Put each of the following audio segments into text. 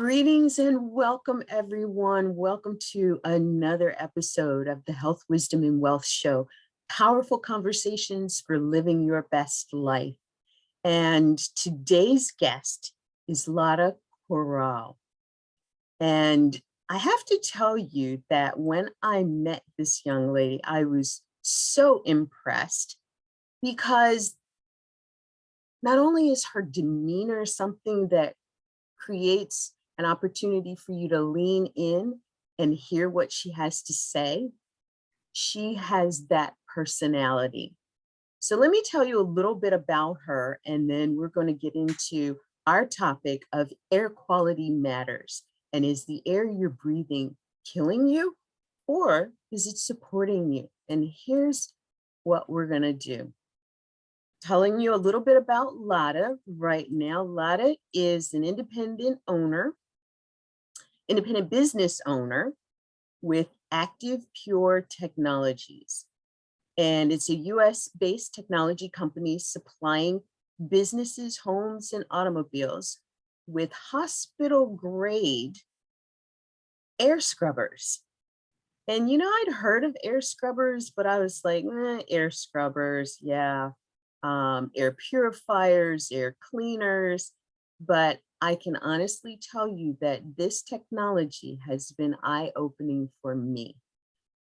Greetings and welcome, everyone. Welcome to another episode of the Health, Wisdom, and Wealth Show. Powerful conversations for living your best life. And today's guest is LADA KOROL. And I have to tell you that when I met this young lady, I was so impressed because not only is her demeanor something that creates an opportunity for you to lean in and hear what she has to say, she has that personality. So let me tell you a little bit about her, and then we're going to get into our topic of air quality matters. And is the air you're breathing killing you, or is it supporting you? And here's what we're going to do. Telling you a little bit about LADA right now. LADA is an independent business owner with ActivePure Technologies. And it's a US-based technology company supplying businesses, homes, and automobiles with hospital-grade air scrubbers. And you know, I'd heard of air scrubbers, but I was like, air scrubbers, yeah. Air purifiers, air cleaners, but I can honestly tell you that this technology has been eye-opening for me.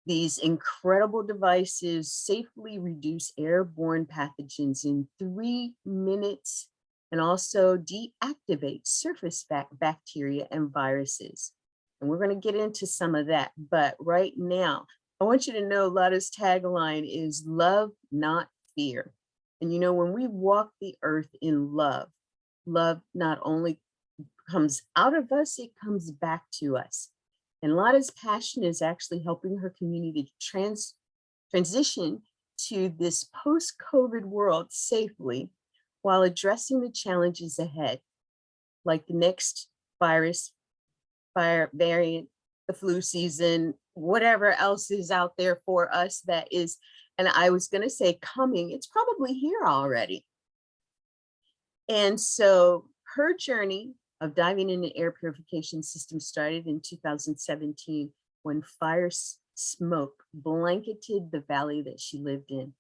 These incredible devices safely reduce airborne pathogens in 3 minutes and also deactivate surface bacteria and viruses. And we're going to get into some of that. But right now, I want you to know LADA's tagline is love, not fear. And you know, when we walk the earth in love, love not only comes out of us, it comes back to us. And LADA's passion is actually helping her community transition to this post-COVID world safely while addressing the challenges ahead, like the next virus, variant, the flu season, whatever else is out there for us that is, and I was going to say coming, it's probably here already. And so her journey of diving into air purification systems started in 2017 when fire smoke blanketed the valley that she lived in.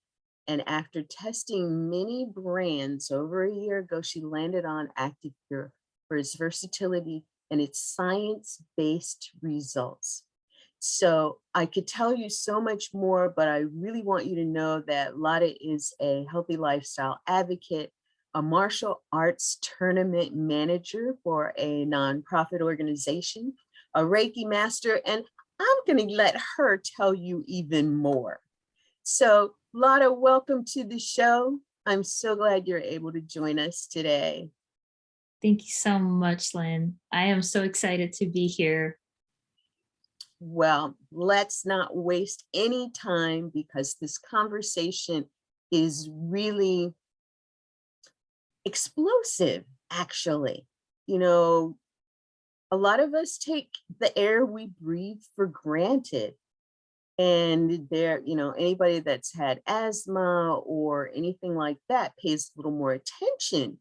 And after testing many brands over a year ago, she landed on ActivePure for its versatility and its science-based results. So I could tell you so much more, but I really want you to know that LADA is a healthy lifestyle advocate, a martial arts tournament manager for a nonprofit organization, a Reiki master, and I'm going to let her tell you even more. So LADA, welcome to the show. I'm so glad you're able to join us today. Thank you so much, Lynn. I am so excited to be here. Well, let's not waste any time because this conversation is really explosive, actually. You know, a lot of us take the air we breathe for granted. And there, you know, anybody that's had asthma or anything like that pays a little more attention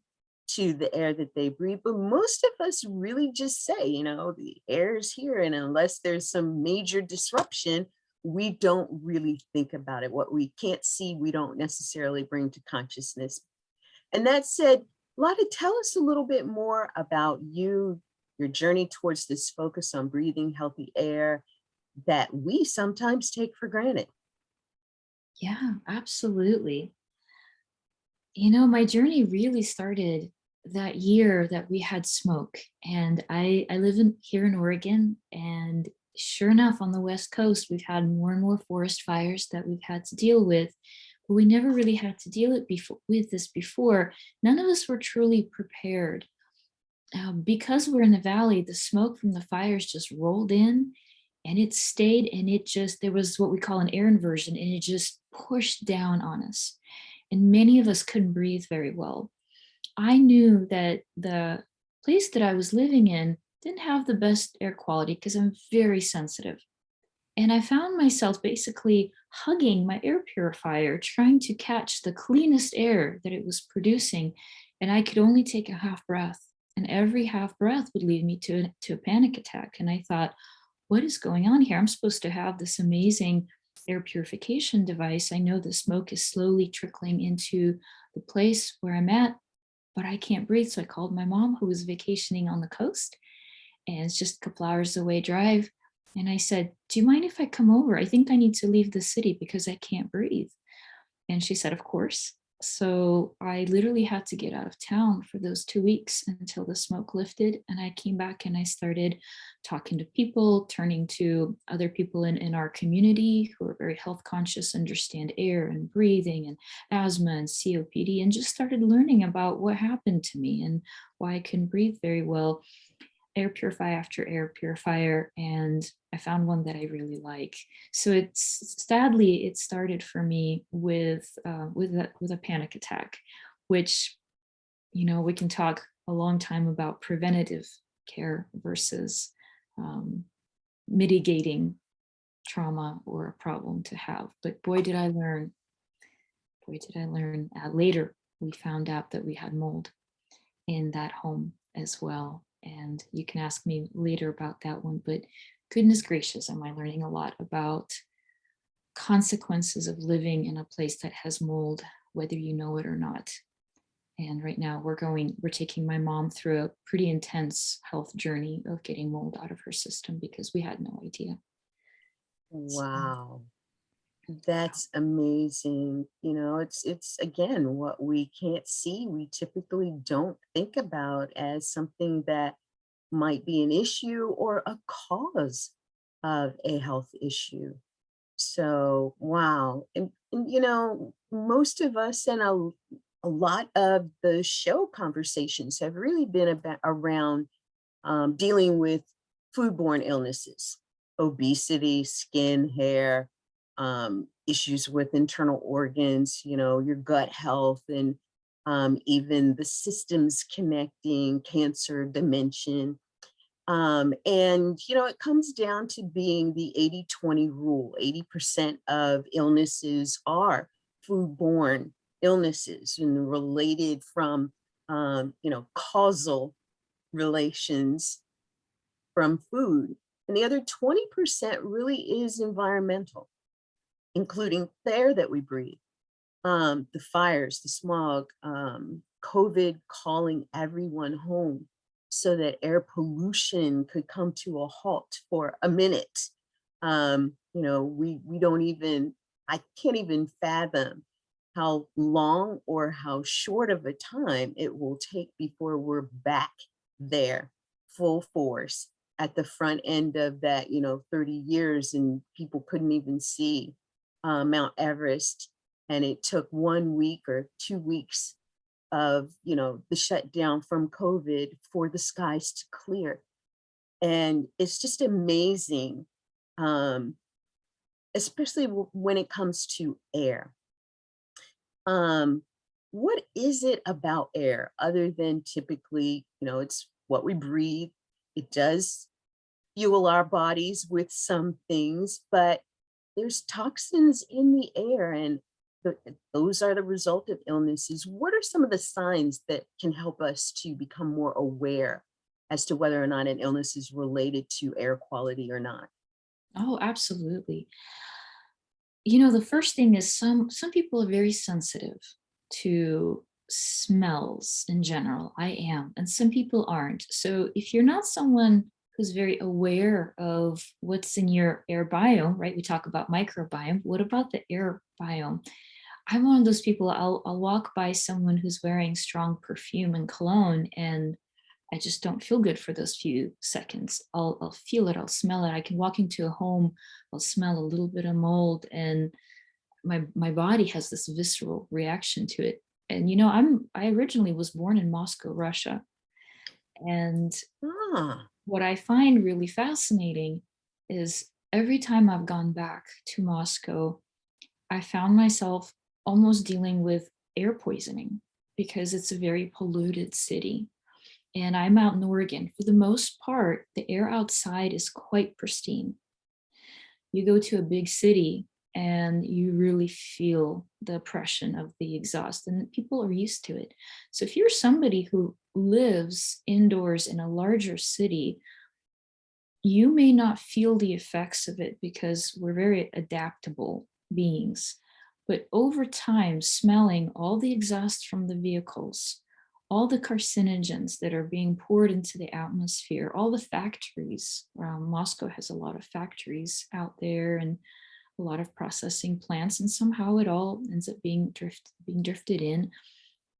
to the air that they breathe. But most of us really just say, you know, the air is here. And unless there's some major disruption, we don't really think about it. What we can't see, we don't necessarily bring to consciousness. And that said, LADA, tell us a little bit more about you, your journey towards this focus on breathing healthy air that we sometimes take for granted. Yeah, absolutely. You know, my journey really started that year that we had smoke. And I live here in Oregon, and sure enough, on the West Coast, we've had more and more forest fires that we've had to deal with. But we never really had to deal with this before. None of us were truly prepared. Because we're in the valley, the smoke from the fires just rolled in, and it stayed, and there was what we call an air inversion, and it just pushed down on us. And many of us couldn't breathe very well. I knew that the place that I was living in didn't have the best air quality because I'm very sensitive. And I found myself basically hugging my air purifier, trying to catch the cleanest air that it was producing. And I could only take a half breath. And every half breath would lead me to a panic attack. And I thought, what is going on here? I'm supposed to have this amazing air purification device. I know the smoke is slowly trickling into the place where I'm at, but I can't breathe. So I called my mom, who was vacationing on the coast, and it's just a couple hours away drive. And I said, do you mind if I come over? I think I need to leave the city because I can't breathe. And she said, of course. So I literally had to get out of town for those 2 weeks until the smoke lifted. And I came back and I started talking to people, turning to other people in our community who are very health conscious, understand air and breathing and asthma and COPD, and just started learning about what happened to me and why I couldn't breathe very well. Air purifier after air purifier, and I found one that I really like. So it's sadly it started for me with a panic attack, which, we can talk a long time about preventative care versus um, mitigating trauma or a problem to have. But boy did I learn. Later we found out that we had mold in that home as well. And you can ask me later about that one, but goodness gracious, am I learning a lot about consequences of living in a place that has mold, whether you know it or not. And right now we're taking my mom through a pretty intense health journey of getting mold out of her system because we had no idea. So, Wow. That's amazing. It's again what we can't see, we typically don't think about as something that might be an issue or a cause of a health issue. So, wow. And most of us and a lot of the show conversations have really been about around dealing with foodborne illnesses, obesity, skin, hair, issues with internal organs, your gut health, and even the systems connecting cancer, dementia. And it comes down to being the 80-20 rule. 80% of illnesses are foodborne illnesses and related from, causal relations from food. And the other 20% really is environmental, including the air that we breathe, the fires, the smog, COVID calling everyone home so that air pollution could come to a halt for a minute. We don't even, I can't even fathom how long or how short of a time it will take before we're back there full force at the front end of that 30 years, and people couldn't even see Mount Everest, and it took 1 week or 2 weeks of the shutdown from COVID for the skies to clear. And it's just amazing, especially when it comes to air. What is it about air other than typically, it's what we breathe. It does fuel our bodies with some things, but there's toxins in the air, and those are the result of illnesses. What are some of the signs that can help us to become more aware as to whether or not an illness is related to air quality or not? oh, absolutely. The first thing is some people are very sensitive to smells in general. I am, and some people aren't. So if you're not someone who's very aware of what's in your air biome, right? We talk about microbiome. What about the air biome? I'm one of those people, I'll walk by someone who's wearing strong perfume and cologne, and I just don't feel good for those few seconds. I'll feel it, I'll smell it. I can walk into a home, I'll smell a little bit of mold, and my body has this visceral reaction to it. And I originally was born in Moscow, Russia. And Ah, what I find really fascinating is every time I've gone back to Moscow, I found myself almost dealing with air poisoning because it's a very polluted city. And I'm out in Oregon. For the most part, the air outside is quite pristine. You go to a big city and you really feel the oppression of the exhaust, and people are used to it. So if you're somebody who lives indoors in a larger city, you may not feel the effects of it because we're very adaptable beings. But over time, smelling all the exhaust from the vehicles, all the carcinogens that are being poured into the atmosphere, all the factories. Moscow has a lot of factories out there and a lot of processing plants, and somehow it all ends up being drifted in.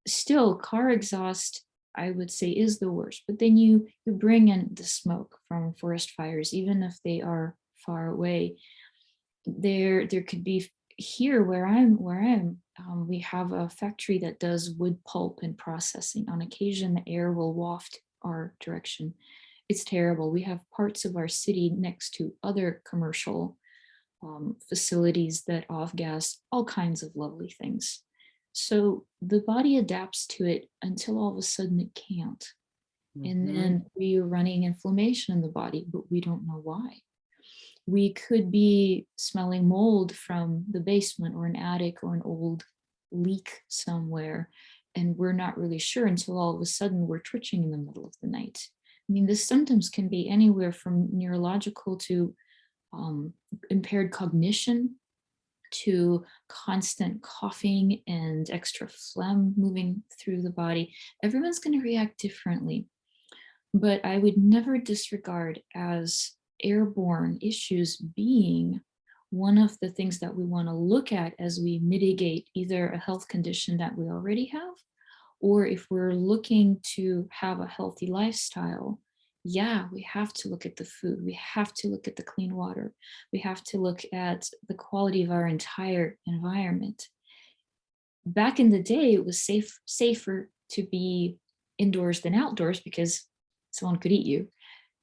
Still, car exhaust, I would say, is the worst. But then you bring in the smoke from forest fires, even if they are far away. There could be here where I'm we have a factory that does wood pulp and processing. On occasion, the air will waft our direction. It's terrible. We have parts of our city next to other commercial facilities that off-gas all kinds of lovely things. So the body adapts to it until all of a sudden it can't. And then we are running inflammation in the body, but we don't know why. We could be smelling mold from the basement or an attic or an old leak somewhere, and we're not really sure until all of a sudden we're twitching in the middle of the night. I mean, the symptoms can be anywhere from neurological to impaired cognition to constant coughing and extra phlegm moving through the body. Everyone's going to react differently, but I would never disregard as airborne issues being one of the things that we want to look at as we mitigate either a health condition that we already have, or if we're looking to have a healthy lifestyle. Yeah, we have to look at the food. We have to look at the clean water. We have to look at the quality of our entire environment. Back in the day, it was safer to be indoors than outdoors because someone could eat you.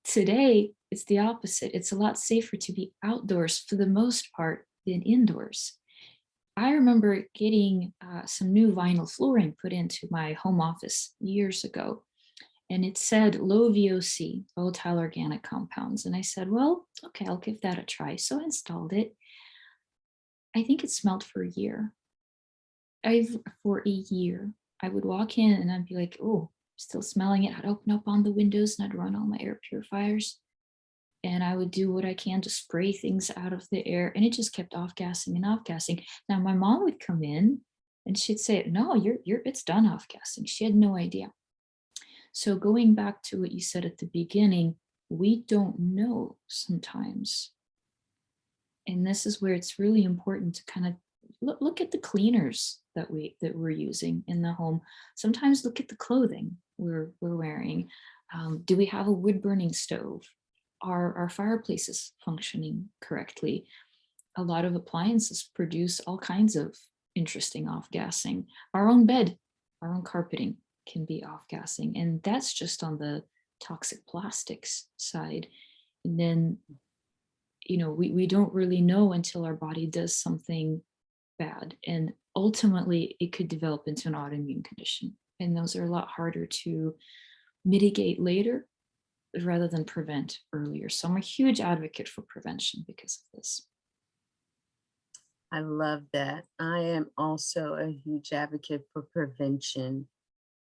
Today, it's the opposite. It's a lot safer to be outdoors for the most part than indoors. I remember getting some new vinyl flooring put into my home office years ago, and it said low VOC, volatile organic compounds. And I said, well, okay, I'll give that a try. So I installed it. I think it smelled for a year. I would walk in and I'd be like, oh, still smelling it. I'd open up on the windows and I'd run all my air purifiers. And I would do what I can to spray things out of the air. And it just kept off-gassing and off-gassing. Now my mom would come in and she'd say, no, it's done off-gassing. She had no idea. So going back to what you said at the beginning, we don't know sometimes. And this is where it's really important to kind of look at the cleaners that we're using in the home. Sometimes look at the clothing we're wearing. Do we have a wood burning stove? Are our fireplaces functioning correctly? A lot of appliances produce all kinds of interesting off-gassing. Our own bed, our own carpeting can be off-gassing, and that's just on the toxic plastics side. And then, we don't really know until our body does something bad, and ultimately it could develop into an autoimmune condition. And those are a lot harder to mitigate later rather than prevent earlier. So I'm a huge advocate for prevention because of this. I love that. I am also a huge advocate for prevention,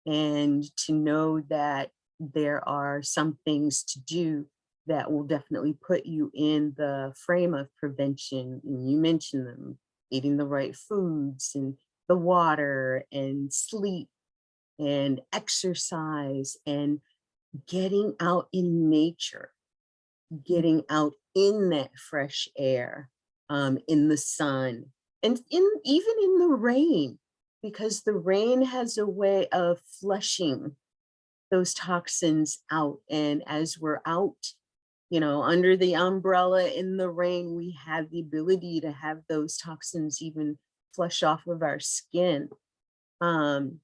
and to know that there are some things to do that will definitely put you in the frame of prevention. And you mentioned them, eating the right foods and the water and sleep and exercise and getting out in nature, getting out in that fresh air, in the sun, and even in the rain, because the rain has a way of flushing those toxins out. And as we're out, under the umbrella in the rain, we have the ability to have those toxins even flush off of our skin. And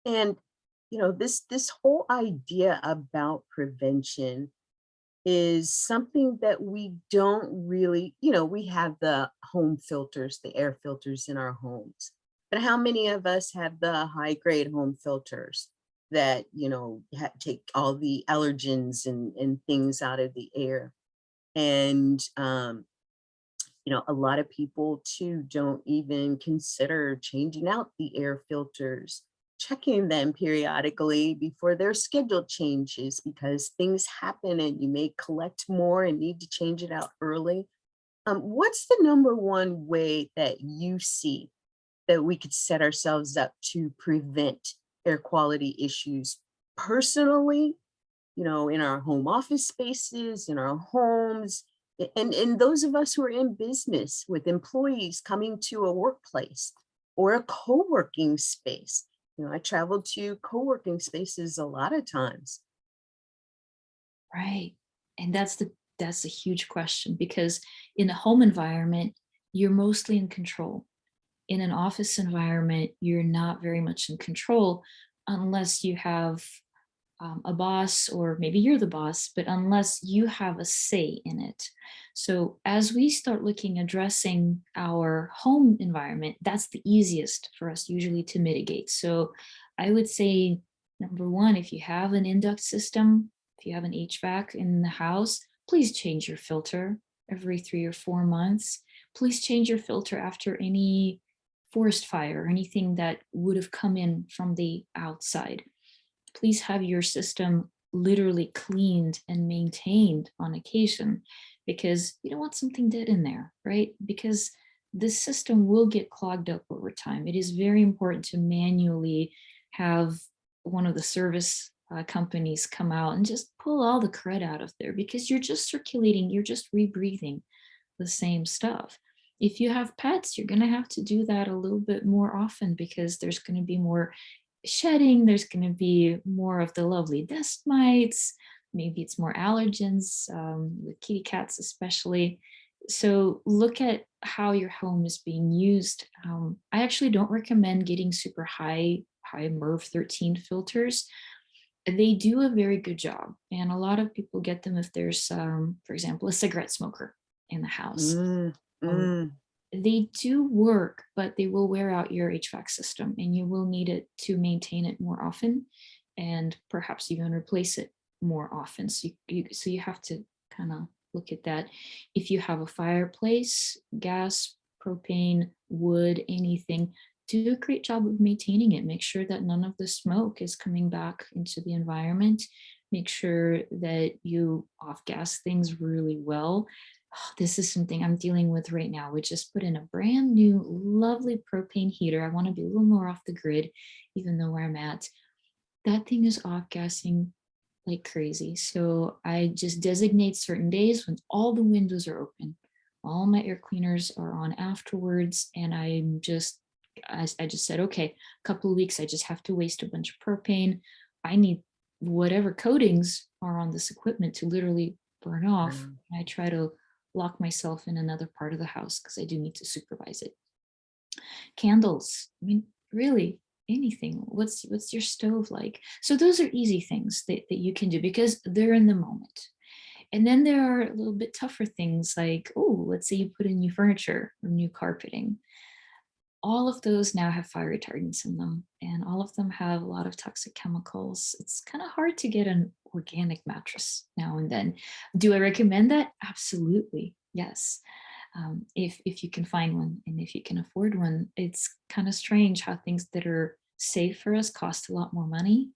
this whole idea about prevention is something that we don't really, we have the home filters, the air filters in our homes, but how many of us have the high grade home filters that, take all the allergens and things out of the air? And, a lot of people too don't even consider changing out the air filters checking them periodically before their schedule changes because things happen and you may collect more and need to change it out early. What's the number one way that you see that we could set ourselves up to prevent air quality issues personally, in our home office spaces, in our homes, and those of us who are in business with employees coming to a workplace or a co-working space? I travel to co-working spaces a lot of times. Right. And that's a huge question because in a home environment, you're mostly in control. In an office environment, you're not very much in control unless you have a boss, or maybe you're the boss, but unless you have a say in it. So as we start looking, addressing our home environment, that's the easiest for us usually to mitigate. So I would say, number one, if you have an induct system, if you have an HVAC in the house, please change your filter every 3 or 4 months. Please change your filter after any forest fire or anything that would have come in from the outside. Please have your system literally cleaned and maintained on occasion, because you don't want something dead in there, right? Because the system will get clogged up over time. It is very important to manually have one of the service companies come out and just pull all the crud out of there, because you're just circulating, you're just rebreathing the same stuff. If you have pets, you're going to have to do that a little bit more often, because there's going to be more shedding, there's going to be more of the lovely dust mites, maybe it's more allergens, with kitty cats especially. So look at how your home is being used. I actually don't recommend getting super high MERV 13 filters. They do a very good job, and a lot of people get them if there's, for example, a cigarette smoker in the house. Mm, Um, mm, they do work, but they will wear out your HVAC system, and you will need it to maintain it more often, and perhaps even replace it more often. So you have to kind of look at that. If you have a fireplace, gas, propane, wood, anything, do a great job of maintaining it. Make sure that none of the smoke is coming back into the environment. Make sure that you off gas things really well. This is something I'm dealing with right now. We just put in a brand new, lovely propane heater. I want to be a little more off the grid, even though where I'm at, that thing is off gassing like crazy. So I just designate certain days when all the windows are open, all my air cleaners are on afterwards, and I just said, okay, a couple of weeks, I just have to waste a bunch of propane. I need whatever coatings are on this equipment to literally burn off. mm. I try to lock myself in another part of the house because I do need to supervise it. Candles, I mean, really anything. What's your stove like? So those are easy things that you can do because they're in the moment. And then there are a little bit tougher things like, oh, let's say you put in new furniture or new carpeting. All of those now have fire retardants in them, and all of them have a lot of toxic chemicals. It's kind of hard to get an organic mattress now and then. Do I recommend that? Absolutely, yes. If you can find one and if you can afford one. It's kind of strange how things that are safe for us cost a lot more money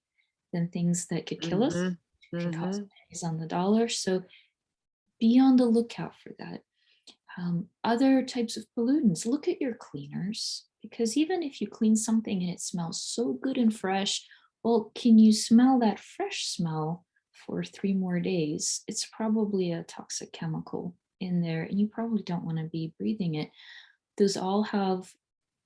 than things that could kill us. Mhm, Can cost mhm, pennies on the dollar. So be on the lookout for that. Other types of pollutants, look at your cleaners, because even if you clean something and it smells so good and fresh, well, can you smell that fresh smell for 3 more days? It's probably a toxic chemical in there, and you probably don't want to be breathing it. Those all have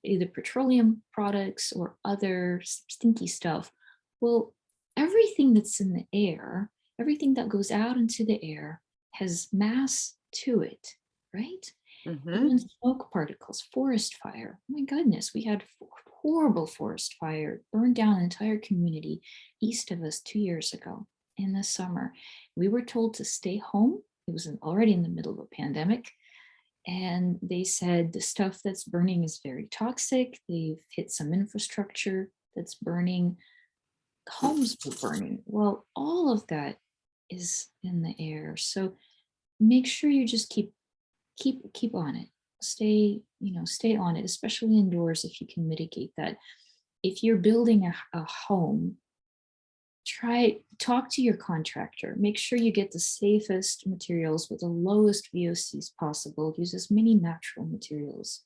either petroleum products or other stinky stuff. Well, everything that's in the air, everything that goes out into the air has mass to it, right? mhm. Even smoke particles, forest fire. Oh my goodness, we had horrible forest fire, burned down an entire community east of us 2 years ago in the summer. We were told to stay home. It was already in the middle of a pandemic. And they said the stuff that's burning is very toxic. They've hit some infrastructure that's burning. Homes were burning. Well, all of that is in the air. So make sure you just keep on it. Stay on it, especially indoors if you can mitigate that. if you're building a home, talk to your contractor. Make sure you get the safest materials with the lowest VOCs possible. Use as many natural materials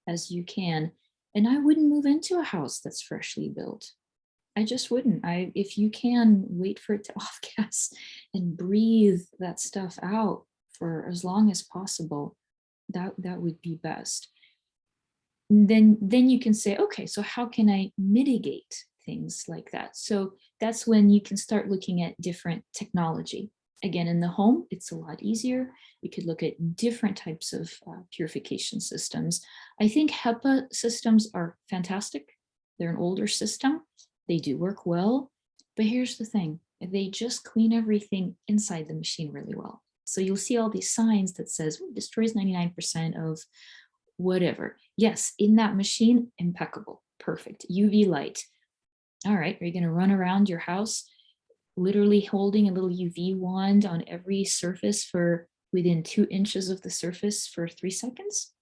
as you can. And I wouldn't move into a house that's freshly built. I just wouldn't. If you can, wait for it to off gas and breathe that stuff out for as long as possible. That would be best. Then you can say, okay, so how can I mitigate things like that? So that's when you can start looking at different technology. Again, in the home, it's a lot easier. We could look at different types of purification systems. I think HEPA systems are fantastic. They're an older system. They do work well, but here's the thing. They just clean everything inside the machine really well. So you'll see all these signs that says destroys 99% of whatever. Yes, in that machine, impeccable, perfect. UV light. All right, are you going to run around your house literally holding a little UV wand on every surface for within 2 inches of the surface for 3 seconds?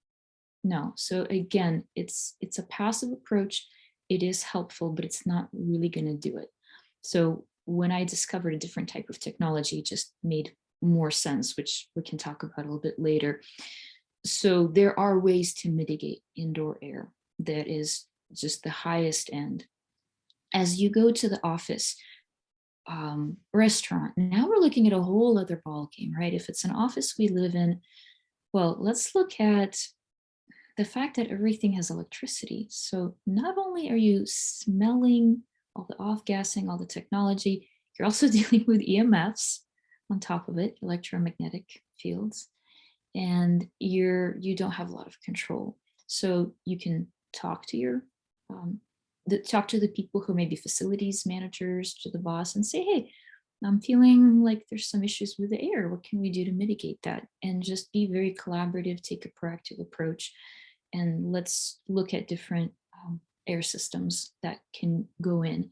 No. So again, it's a passive approach. It is helpful, but it's not really going to do it. So when I discovered a different type of technology, it just made more sense, which we can talk about a little bit later. So there are ways to mitigate indoor air that is just the highest end. As you go to the office, restaurant, now we're looking at a whole other ball game, right? If it's an office we live in, well, let's look at the fact that everything has electricity. So not only are you smelling all the off-gassing, all the technology, you're also dealing with EMFs on top of it, electromagnetic fields, and you don't have a lot of control. So you can talk to your talk to the people who may be facilities managers, to the boss, and say, hey, I'm feeling like there's some issues with the air. What can we do to mitigate that? And just be very collaborative, take a proactive approach, and let's look at different air systems that can go in.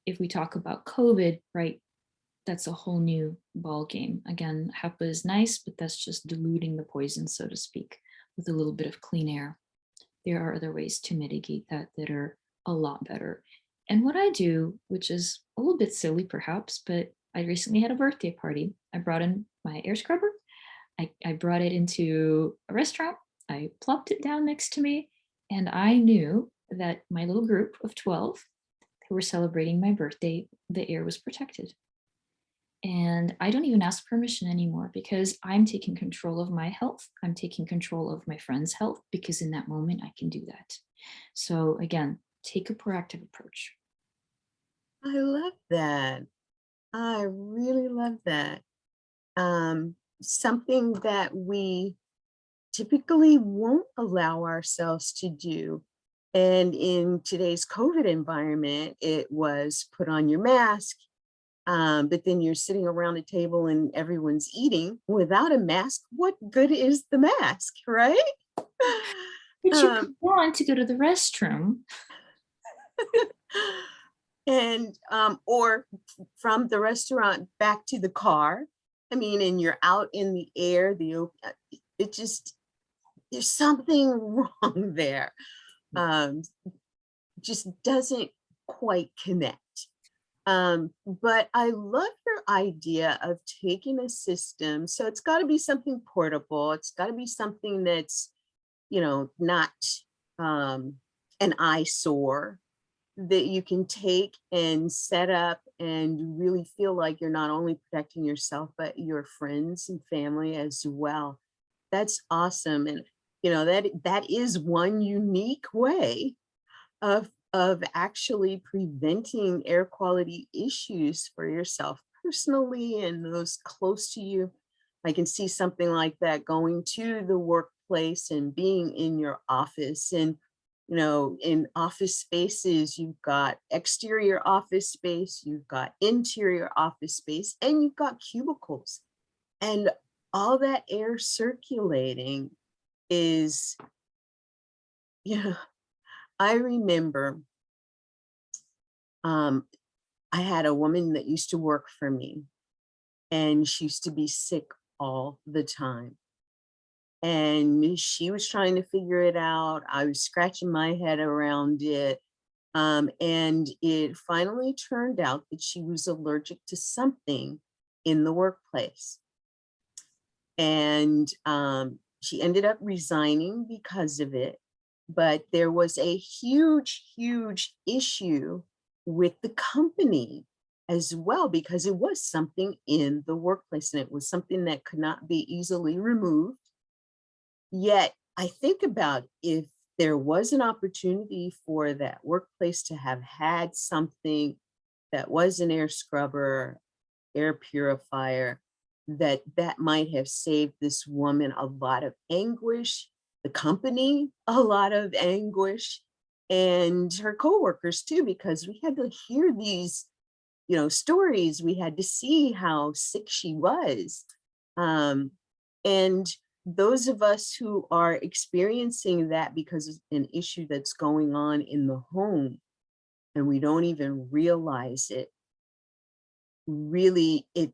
If we talk about COVID, right, that's a whole new ball game. Again, HEPA is nice, but that's just diluting the poison, so to speak, with a little bit of clean air. There are other ways to mitigate that that are a lot better. And what I do, which is a little bit silly perhaps, but I recently had a birthday party. I brought in my air scrubber. I brought it into a restaurant. I plopped it down next to me, and I knew that my little group of 12 who were celebrating my birthday, the air was protected. And I don't even ask permission anymore because I'm taking control of my health. I'm taking control of my friend's health because in that moment I can do that. So again, take a proactive approach. I love that. I really love that. Something that we typically won't allow ourselves to do. And in today's COVID environment, it was put on your mask, but then you're sitting around a table and everyone's eating without a mask. What good is the mask, right? But you could want to go to the restroom. And or from the restaurant back to the car. I mean, and you're out in the air, it just, there's something wrong there. Just doesn't quite connect. But I love your idea of taking a system. So it's got to be something portable. It's got to be something that's, not an eyesore, that you can take and set up and really feel like you're not only protecting yourself, but your friends and family as well. That's awesome. And that is one unique way of actually preventing air quality issues for yourself personally and those close to you. I can see something like that going to the workplace and being in your office. And in office spaces, you've got exterior office space, you've got interior office space, and you've got cubicles. And all that air circulating is, I remember I had a woman that used to work for me, and she used to be sick all the time. And she was trying to figure it out. I was scratching my head around it. And it finally turned out that she was allergic to something in the workplace. And she ended up resigning because of it. But there was a huge, huge issue with the company as well, because it was something in the workplace and it was something that could not be easily removed. Yet I think about if there was an opportunity for that workplace to have had something that was an air scrubber, air purifier, that might have saved this woman a lot of anguish, the company a lot of anguish, and her coworkers too, because we had to hear these, stories. We had to see how sick she was. And those of us who are experiencing that because of an issue that's going on in the home and we don't even realize it, really it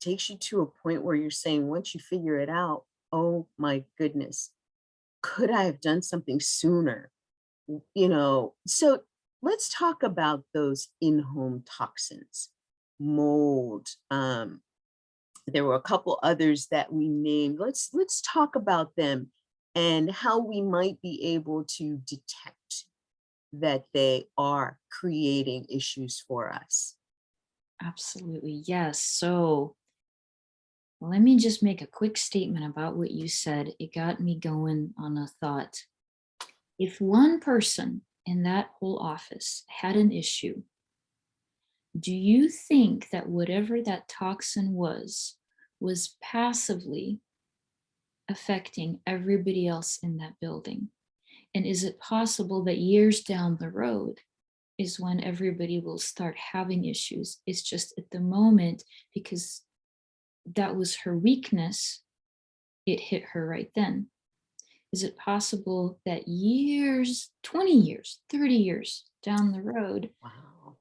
takes you to a point where you're saying, once you figure it out, oh my goodness, could I have done something sooner? So let's talk about those in-home toxins. Mold. There were a couple others that we named. Let's talk about them and how we might be able to detect that they are creating issues for us. Absolutely. Yes. So let me just make a quick statement about what you said. It got me going on a thought. If one person in that whole office had an issue, do you think that whatever that toxin was passively affecting everybody else in that building? And is it possible that years down the road is when everybody will start having issues? It's just at the moment, because that was her weakness, it hit her right then. Is it possible that years, 20 years, 30 years down the road, Wow.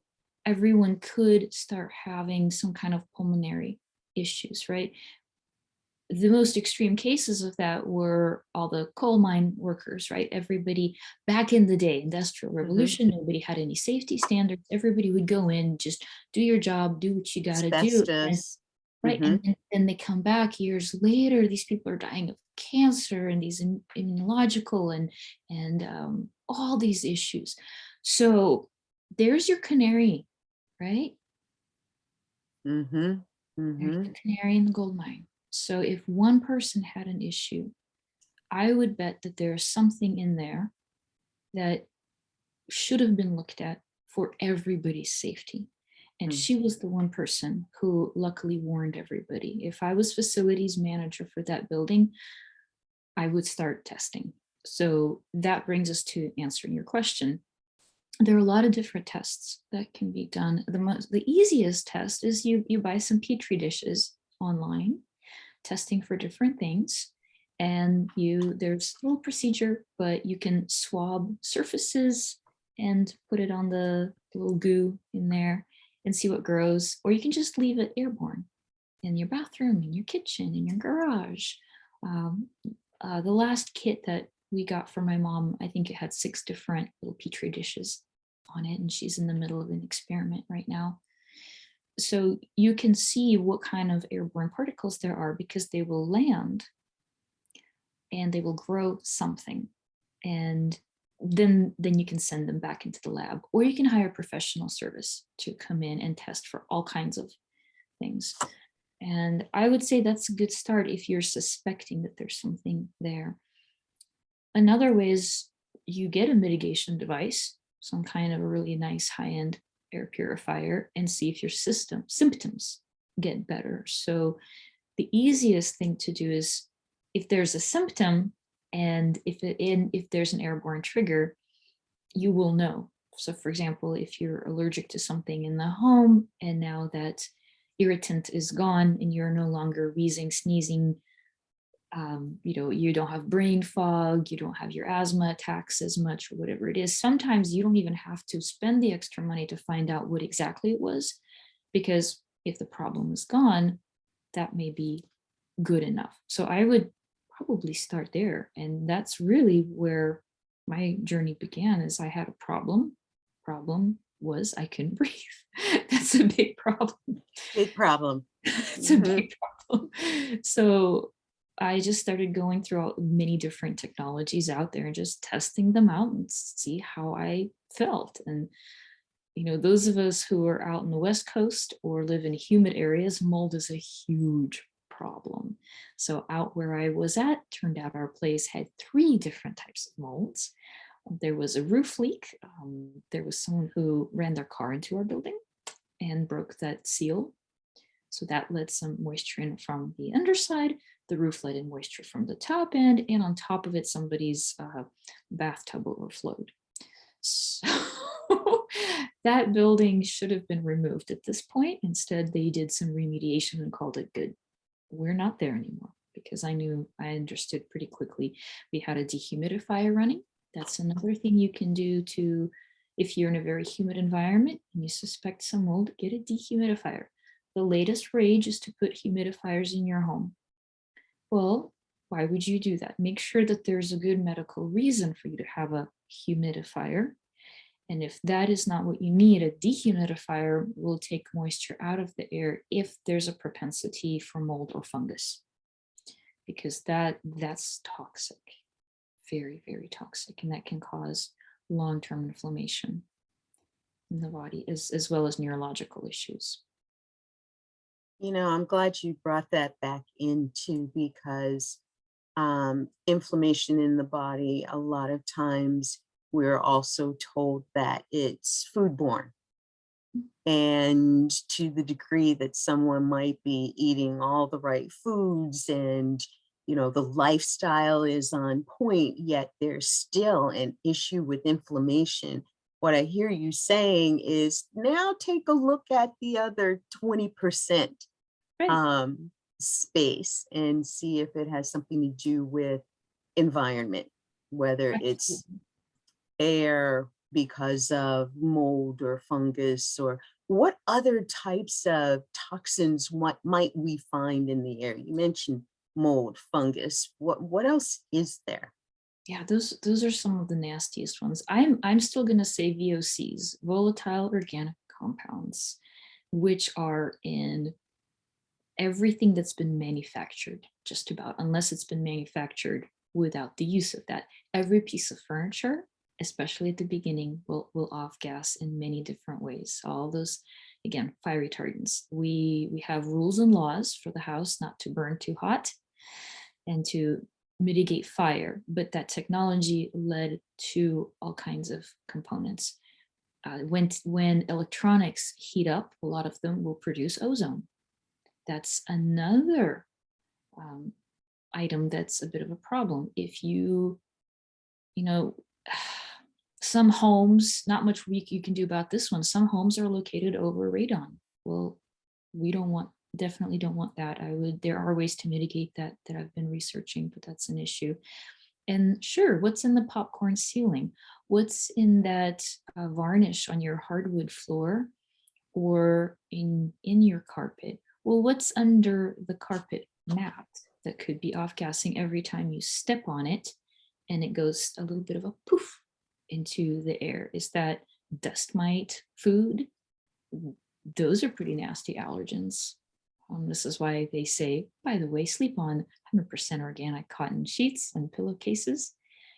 everyone could start having some kind of pulmonary issues, right? The most extreme cases of that were all the coal mine workers, right? Everybody back in the day, Industrial Mhm. Revolution, nobody had any safety standards. Everybody would go in, just do your job, do what you got to do. And Asbestos. right. Mhm. And then they come back years later, these people are dying of cancer and these immunological and all these issues. So there's your canary, right? Mhm. There's the Mhm. canary in the gold mine. So if one person had an issue, I would bet that there's something in there that should have been looked at for everybody's safety. And Mm. she was the one person who luckily warned everybody. If I was facilities manager for that building, I would start testing. So that brings us to answering your question. There are a lot of different tests that can be done. The easiest test is you buy some petri dishes online, testing for different things. And there's a little procedure, but you can swab surfaces and put it on the little goo in there and see what grows. Or you can just leave it airborne in your bathroom, in your kitchen, in your garage. Um, the last kit that we got for my mom, I think it had 6 different little petri dishes on it, and she's in the middle of an experiment right now. So you can see what kind of airborne particles there are, because they will land and they will grow something, and then you can send them back into the lab, or you can hire professional service to come in and test for all kinds of things. And I would say that's a good start if you're suspecting that there's something there. Another way is you get a mitigation device, some kind of a really nice high-end air purifier, and see if your symptoms get better. So the easiest thing to do is, if there's a symptom and if there's an airborne trigger, you will know. So for example, if you're allergic to something in the home and now that irritant is gone and you're no longer wheezing, sneezing, you don't have brain fog, you don't have your asthma attacks as much, or whatever it is. Sometimes you don't even have to spend the extra money to find out what exactly it was, because if the problem is gone, that may be good enough. So I would probably start there. And that's really where my journey began. Is I had a problem problem was I couldn't breathe. That's a big problem. Big problem. It's a Mhm. big problem. So I just started going through many different technologies out there and just testing them out and see how I felt. And those of us who are out in the West Coast or live in humid areas, mold is a huge problem. So out where I was at, turned out our place had 3 different types of molds. There was a roof leak. There was someone who ran their car into our building and broke that seal. So that let some moisture in from the underside. The roof let in moisture from the top end, and on top of it, somebody's bathtub overflowed. So that building should have been removed at this point. Instead, they did some remediation and called it good. We're not there anymore because I understood pretty quickly. We had a dehumidifier running. That's another thing you can do to, if you're in a very humid environment and you suspect some mold, get a dehumidifier. The latest rage is to put humidifiers in your home. Well, why would you do that? Make sure that there's a good medical reason for you to have a humidifier. And if that is not what you need, a dehumidifier will take moisture out of the air if there's a propensity for mold or fungus, because that's toxic, very, very toxic, and that can cause long-term inflammation in the body as well as neurological issues. I'm glad you brought that back into because inflammation in the body, a lot of times we're also told that it's foodborne. And to the degree that someone might be eating all the right foods and, the lifestyle is on point, yet there's still an issue with inflammation. What I hear you saying is now take a look at the other 20% Right. space and see if it has something to do with environment, whether it's Absolutely. air because of mold or fungus, or what other types of toxins might we find in the air? You mentioned mold, fungus. What else is there? Yeah, those are some of the nastiest ones. I'm still going to say VOCs, volatile organic compounds, which are in everything that's been manufactured, just about, unless it's been manufactured without the use of that. Every piece of furniture, especially at the beginning, will off gas in many different ways. All those, again, fire retardants. We have rules and laws for the house not to burn too hot and to mitigate fire, but that technology led to all kinds of components. When electronics heat up, a lot of them will produce ozone. That's another item that's a bit of a problem. If you know, some homes, not much you can do about this one. Some homes are located over radon. Well, we definitely don't want that. There are ways to mitigate that I've been researching, but that's an issue. And sure, what's in the popcorn ceiling? What's in that varnish on your hardwood floor or in your carpet? Well, what's under the carpet mat that could be off-gassing every time you step on it and it goes a little bit of a poof into the air? Is that dust mite food? Those are pretty nasty allergens. This is why they say, by the way, sleep on 100% organic cotton sheets and pillowcases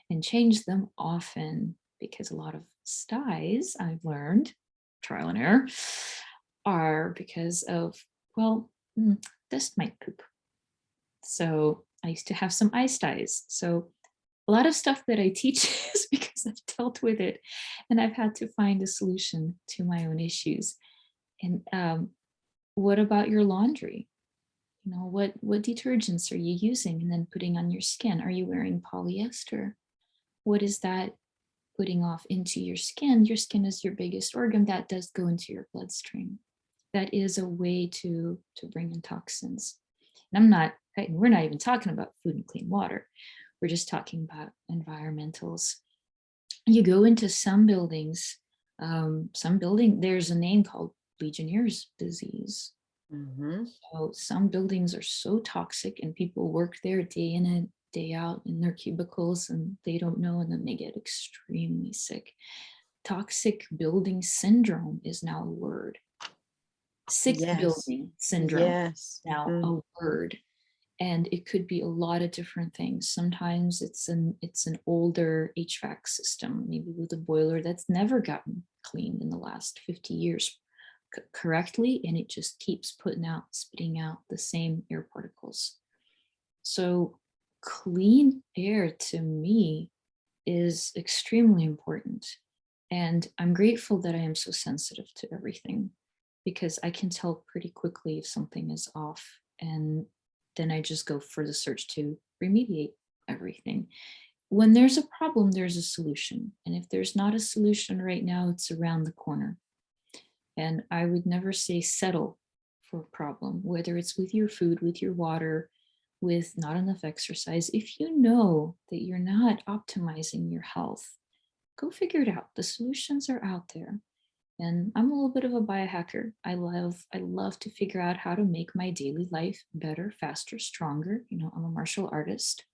and change them often, because a lot of styes, I've learned, trial and error, are because of, well, dust mite poop. So I used to have some eye styes. So a lot of stuff that I teach is because I've dealt with it and I've had to find a solution to my own issues. And what about your laundry? What detergents are you using and then putting on your skin? Are you wearing polyester? What is that putting off into your skin? Your skin is your biggest organ. That does go into your bloodstream. That is a way to bring in toxins. And we're not even talking about food and clean water. We're just talking about environmentals. You go into some buildings, there's a name called Legionnaires Disease. Mm-hmm. So some buildings are so toxic and people work there day in and day out in their cubicles and they don't know, and then they get extremely sick. toxic building syndrome is now a word. Sick Yes. building syndrome Yes. is now a word. And it could be a lot of different things. Sometimes it's an older HVAC system, maybe with a boiler that's never gotten cleaned in the last 50 years correctly, and it just keeps spitting out the same air particles. So clean air to me is extremely important. And I'm grateful that I am so sensitive to everything, because I can tell pretty quickly if something is off, and then I just go for the search to remediate everything. When there's a problem, there's a solution. And if there's not a solution right now, it's around the corner. And I would never say settle for a problem, whether it's with your food, with your water, with not enough exercise. If you know that you're not optimizing your health, go figure it out. The solutions are out there. And I'm a little bit of a biohacker. I love to figure out how to make my daily life better, faster, stronger. You know, I'm a martial artist.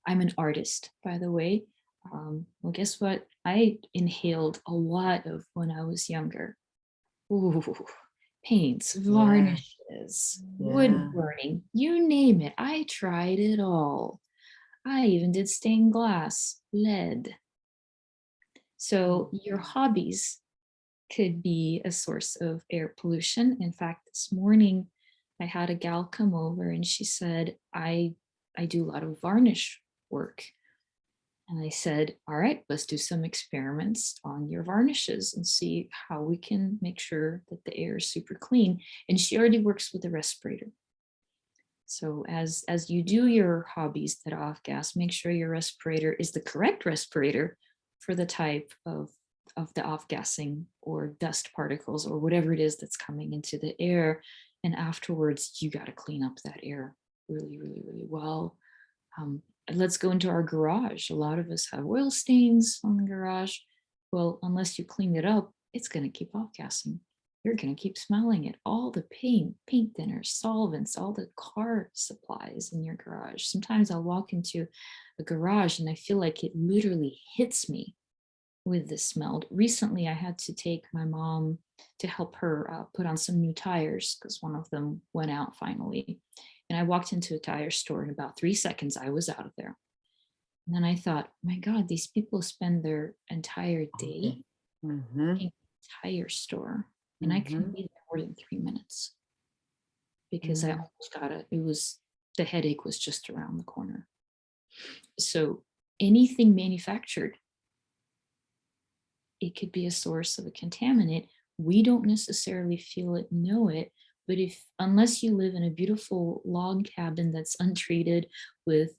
I'm an artist, by the way. Well, guess what? I inhaled a lot of when I was younger. Ooh, paints, Yeah. varnishes, Yeah. wood burning, you name it. I tried it all. I even did stained glass, lead. So your hobbies could be a source of air pollution. In fact, this morning I had a gal come over and she said, I do a lot of varnish work. And I said, all right, let's do some experiments on your varnishes and see how we can make sure that the air is super clean. And she already works with a respirator. So as you do your hobbies that off gas, make sure your respirator is the correct respirator for the type of the off gassing or dust particles or whatever it is that's coming into the air. And afterwards, you got to clean up that air really, really, really well. Let's go into our garage. A lot of us have oil stains on the garage. Well, unless you clean it up, it's going to keep off gassing. You're going to keep smelling it. All the paint thinners, solvents, all the car supplies in your garage. Sometimes I'll walk into a garage and I feel like it literally hits me with the smell. Recently, I had to take my mom to help her put on some new tires because one of them went out finally. And I walked into a tire store in about 3 seconds, I was out of there. And then I thought, my God, these people spend their entire day in a tire store. And I couldn't be there more than 3 minutes because I almost got it. The headache was just around the corner. So anything manufactured, it could be a source of a contaminant. We don't necessarily feel it, know it, but unless you live in a beautiful log cabin that's untreated with,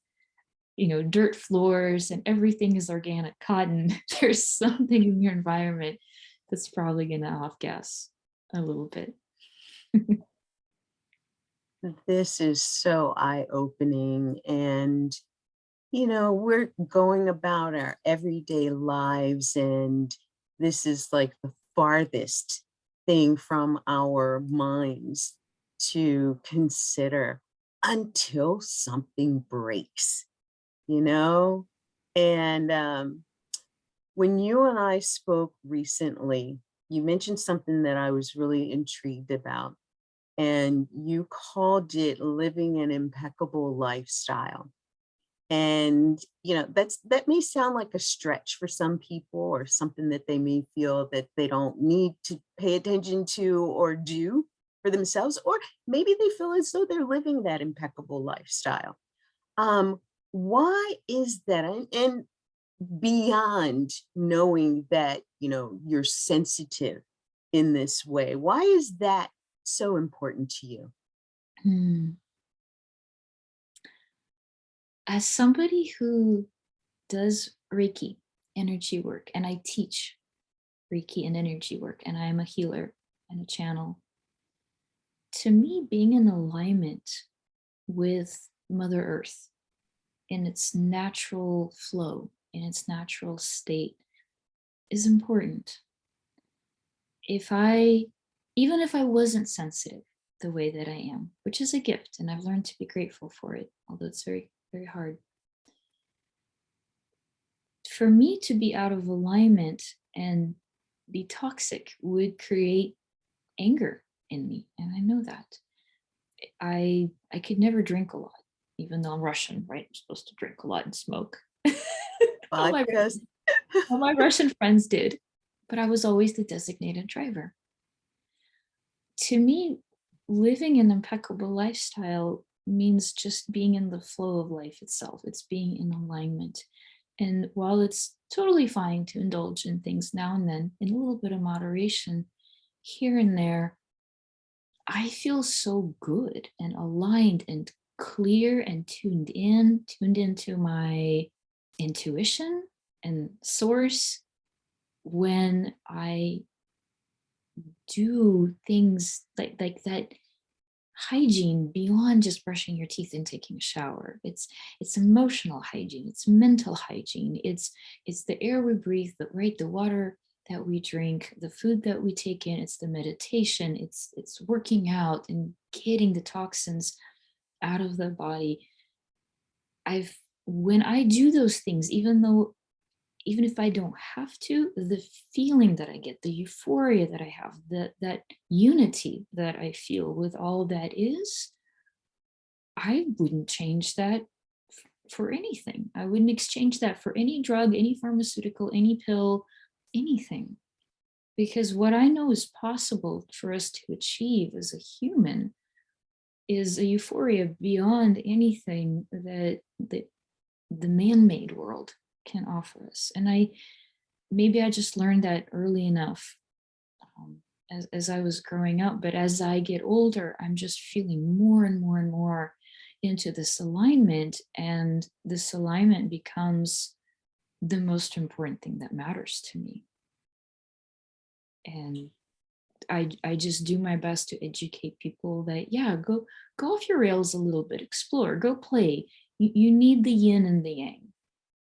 dirt floors and everything is organic cotton, there's something in your environment that's probably going to off gas a little bit. This is so eye-opening. And, we're going about our everyday lives, and this is like the farthest thing from our minds to consider until something breaks, you know? And when you and I spoke recently, you mentioned something that I was really intrigued about, and you called it living an impeccable lifestyle. And, that may sound like a stretch for some people, or something that they may feel that they don't need to pay attention to or do for themselves, or maybe they feel as though they're living that impeccable lifestyle. Um, why is that? And beyond knowing that, you're sensitive in this way, why is that so important to you? Hmm. As somebody who does Reiki energy work, and I teach Reiki and energy work, and I'm a healer and a channel, to me, being in alignment with Mother Earth in its natural flow, in its natural state, is important. Even if I wasn't sensitive the way that I am, which is a gift, and I've learned to be grateful for it, although it's very, very hard. For me to be out of alignment and be toxic, would create anger in me. And I know that. I could never drink a lot, even though I'm Russian, right? I'm supposed to drink a lot and smoke. all, my, Vodkas. all my Russian friends did, but I was always the designated driver. To me, living an impeccable lifestyle means just being in the flow of life itself. It's being in alignment. And while it's totally fine to indulge in things now and then in a little bit of moderation here and there, I feel so good and aligned and clear and tuned into my intuition and source when I do things like that. Hygiene beyond just brushing your teeth and taking a shower. It's emotional hygiene, it's mental hygiene, it's the air we breathe, the water that we drink, the food that we take in, it's the meditation, it's working out and getting the toxins out of the body. When I do those things, even if I don't have to, the feeling that I get, the euphoria that I have, that unity that I feel with all that is, I wouldn't change that for anything. I wouldn't exchange that for any drug, any pharmaceutical, any pill, anything. Because what I know is possible for us to achieve as a human is a euphoria beyond anything that the man-made world can offer us. And maybe I just learned that early enough as I was growing up. But as I get older, I'm just feeling more and more and more into this alignment, and this alignment becomes the most important thing that matters to me. And I just do my best to educate people that, yeah, go off your rails a little bit, explore, go play. You need the yin and the yang.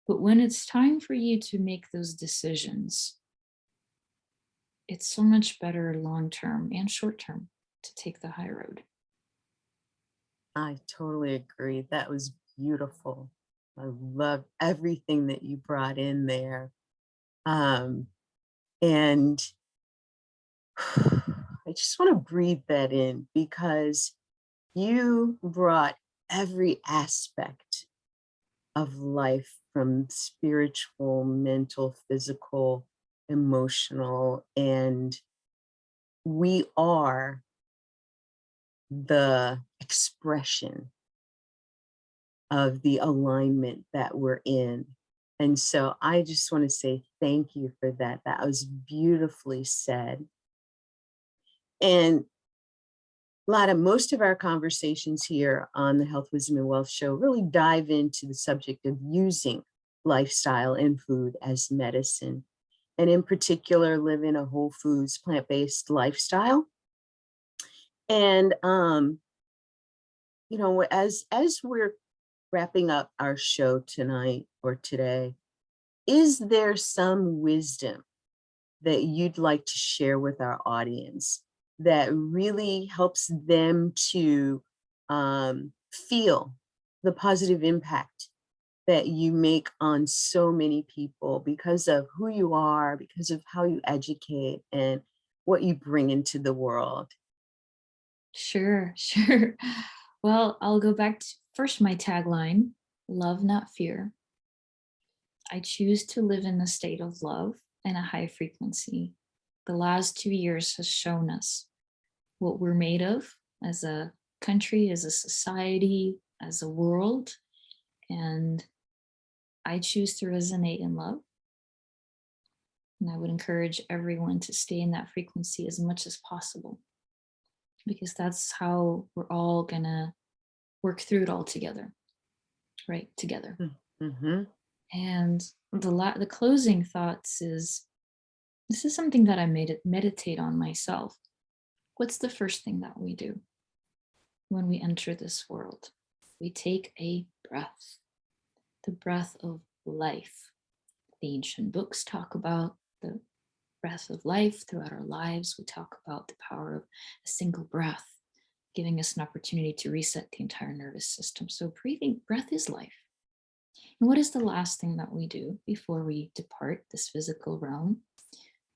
But when it's time for you to make those decisions, it's so much better long-term and short-term to take the high road. I totally agree. That was beautiful. I love everything that you brought in there. And I just want to breathe that in, because you brought every aspect of life, from spiritual, mental, physical, emotional, and we are the expression of the alignment that we're in. And so I just want to say thank you for that. That was beautifully said. And Lada, most of our conversations here on the Health, Wisdom, and Wealth Show really dive into the subject of using lifestyle and food as medicine, and in particular, living a whole foods, plant-based lifestyle. And, as we're wrapping up our show tonight or today, is there some wisdom that you'd like to share with our audience that really helps them to feel the positive impact that you make on so many people because of who you are, because of how you educate and what you bring into the world? Sure. Well, I'll go back to first my tagline, love, not fear. I choose to live in a state of love and a high frequency. The last 2 years has shown us what we're made of as a country, as a society, as a world. And I choose to resonate in love. And I would encourage everyone to stay in that frequency as much as possible, because that's how we're all gonna work through it all together, right? Together. Mm-hmm. And the closing thoughts is, this is something that I meditate on myself. What's the first thing that we do when we enter this world? We take a breath, the breath of life. The ancient books talk about the breath of life throughout our lives. We talk about the power of a single breath, giving us an opportunity to reset the entire nervous system. So breath is life. And what is the last thing that we do before we depart this physical realm?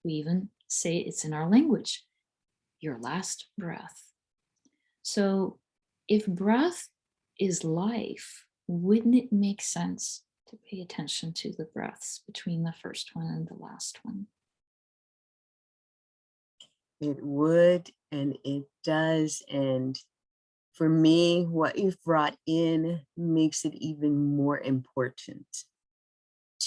We even say it's in our language, your last breath. So if breath is life, wouldn't it make sense to pay attention to the breaths between the first one and the last one? It would, and it does. And for me, what you've brought in makes it even more important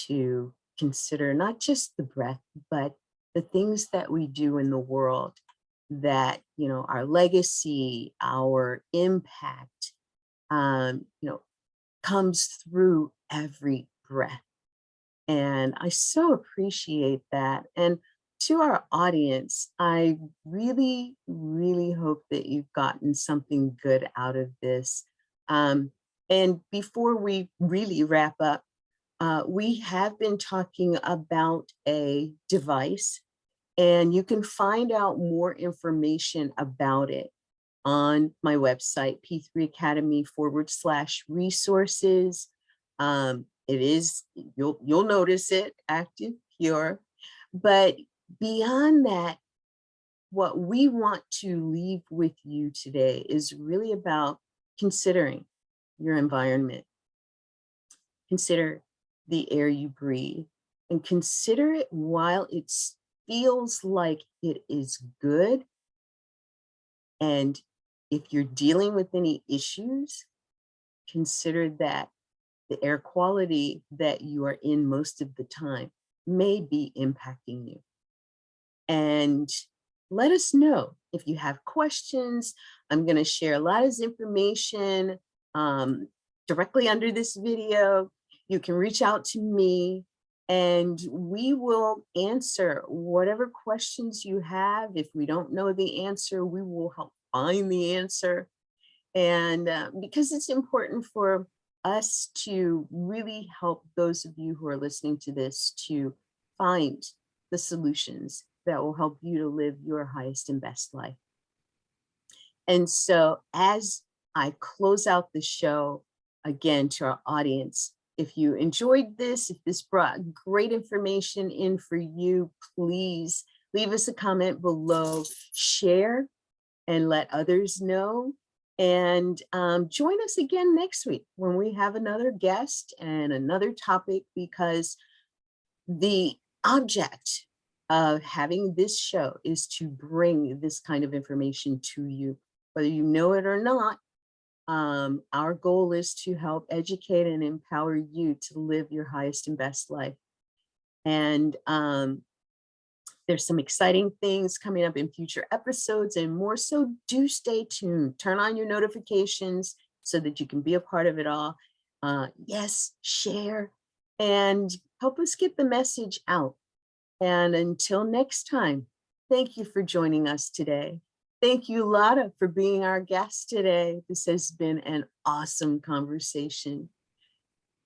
to consider not just the breath, but the things that we do in the world, that, you know, our legacy, our impact, you know, comes through every breath. And I so appreciate that. And to our audience, I really, really hope that you've gotten something good out of this. And before we really wrap up, we have been talking about a device, and you can find out more information about it on my website, P3Academy/resources. It is, you'll notice it, ActivePure. But beyond that, what we want to leave with you today is really about considering your environment. Consider the air you breathe, and consider it while it feels like it is good. And if you're dealing with any issues, consider that the air quality that you are in most of the time may be impacting you. And let us know if you have questions. I'm going to share LADA's information directly under this video. You can reach out to me and we will answer whatever questions you have. If we don't know the answer, we will help find the answer. And because it's important for us to really help those of you who are listening to this to find the solutions that will help you to live your highest and best life. And so as I close out the show, again, to our audience, if you enjoyed this, if this brought great information in for you, please leave us a comment below, share, and let others know. And join us again next week when we have another guest and another topic, because the object of having this show is to bring this kind of information to you, whether you know it or not. Our goal is to help educate and empower you to live your highest and best life. And there's some exciting things coming up in future episodes and more, so do stay tuned. Turn on your notifications so that you can be a part of it all. Yes, share and help us get the message out. And until next time, thank you for joining us today. Thank you, LADA, for being our guest today. This has been an awesome conversation.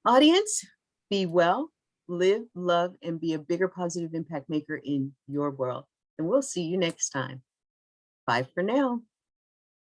Audience, be well, live, love, and be a bigger positive impact maker in your world. And we'll see you next time. Bye for now.